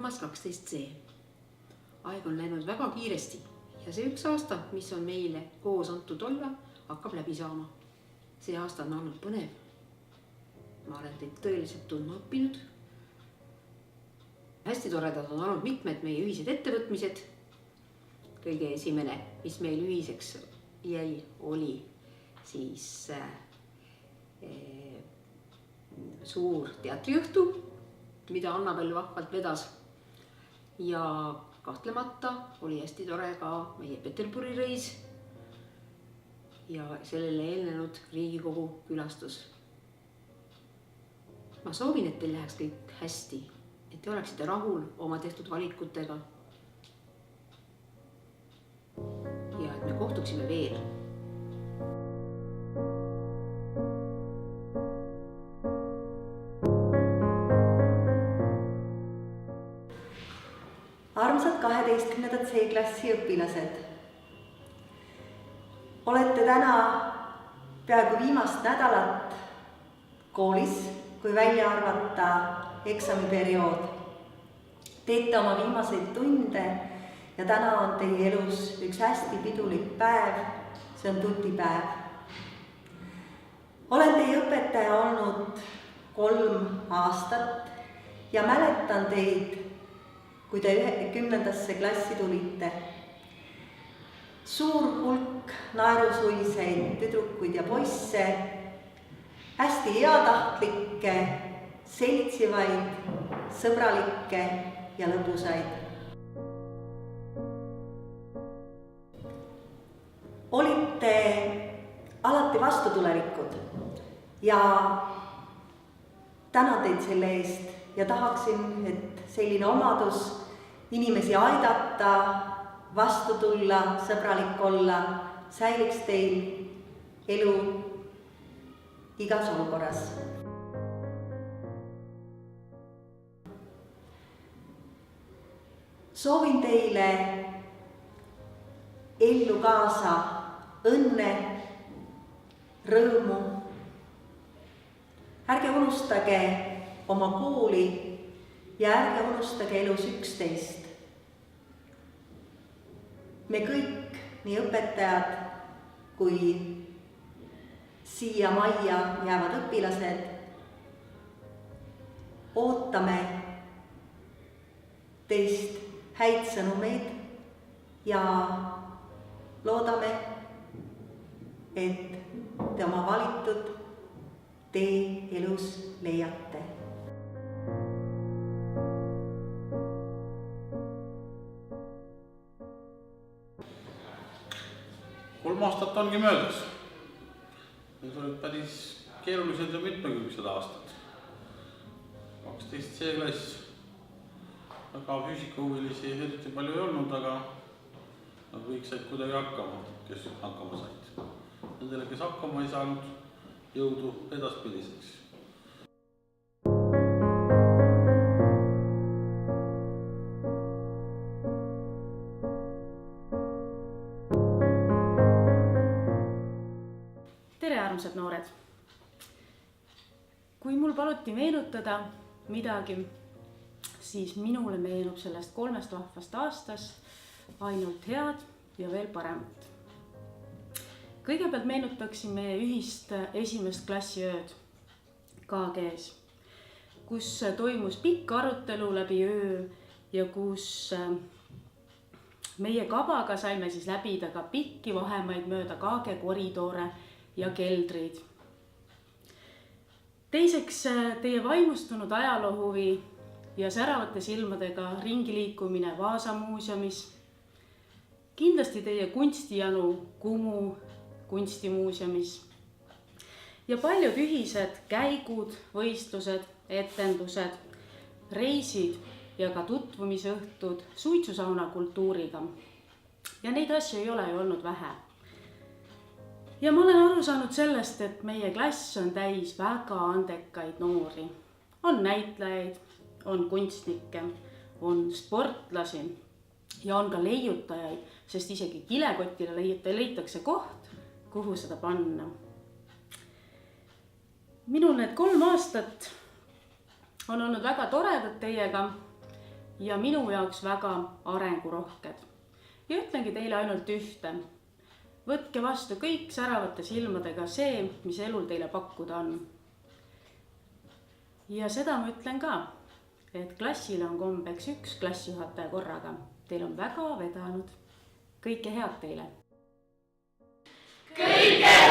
kolmas 12C. Aeg on läinud väga kiiresti ja see üks aasta, mis on meile koos antud olla, hakkab läbi saama. See aasta on olnud põnev. Ma olen teid tõeliselt tundma õppinud. Hästi toredad on olnud mitmed meie ühised ettevõtmised. Kõige esimene, mis meil ühiseks jäi, oli siis suur teatriõhtu, mida Annabel vahvalt vedas. Ja kahtlemata oli hästi tore ka meie Peterburi reis ja sellele eelnenud Riigikogu külastus. Ma soovin, et teil läheks kõik hästi, et te oleksite rahul oma tehtud valikutega ja et me kohtuksime veel. Armsad 12. C-klassi õpilased, olete täna peaaegu viimast nädalat koolis, kui välja arvata eksamiperiood. Teete oma viimaseid tunde ja täna on teie elus üks hästi pidulik päev, see on tutipäev. Olen teie õpetaja olnud 3 aastat ja mäletan teid, kui te 10. klassi tulite. Suur hulk naerusuiseid tüdrukuid ja poisse, hästi heatahtlikke, seltsivaid, sõbralikke ja lõbusaid. Olite alati vastutulelikud ja tänan teid selle eest ja tahaksin, et selline omadus inimesi aidata, vastu tulla, sõbralik olla, säiliks teil elu igas olukorras. Soovin teile ellu kaasa õnne, rõõmu. Ärge unustage oma kooli ja ärge unustage elus 11. Me kõik, nii õpetajad kui siia majja jäävad õpilased, ootame teist häid sõnumeid ja loodame, et te oma valitud tee elus leiate. Kolm aastat ongi möödas. Need olid päris keerulised ja mitmekülgsed aastad. 12 C-klass. Väga füüsikahuvilisi eriti palju ei olnud, aga kõik said kuidagi hakkama, kes hakkama said. Nendele, kes hakkama ei saanud, jõudu edaspidiseks. Tere, armsad noored! Kui mul paluti meenutada midagi, siis minule meenub sellest 3 vahvast aastast ainult head ja veel paremat. Kõigepealt meenutaksime ühist 1. klassi ööd KG-s, kus toimus pikk arutelu läbi öö ja kus meie kabaga saime siis läbida ka pikki vahemaid mööda KG koridore ja keldrid. Teiseks, teie vaimustunud ajaloohuvi ja säravate silmadega ringiliikumine Vaasa muuseumis. Kindlasti teie kunstijanu Kumu kunstimuuseumis. Ja paljud ühised käigud, võistlused, etendused, reisid ja ka tutvumisõhtud suitsusauna kultuuriga. Ja neid asju ei ole ju olnud vähe. Ja ma olen aru saanud sellest, et meie klass on täis väga andekaid noori. On näitlejaid, on kunstnikke, on sportlasi ja on ka leiutajaid, sest isegi kilekotile leitakse koht, kuhu seda panna. Minul need 3 aastat on olnud väga toredad teiega ja minu jaoks väga arengurohked. Ja ütlengi teile ainult ühte. Võtke vastu kõik säravate silmadega see, mis elul teile pakkuda on. Ja seda ma ütlen ka, et klassile on kombeks üks klassijuhataja korraga. Teil on väga vedanud. Kõike head teile! Kõike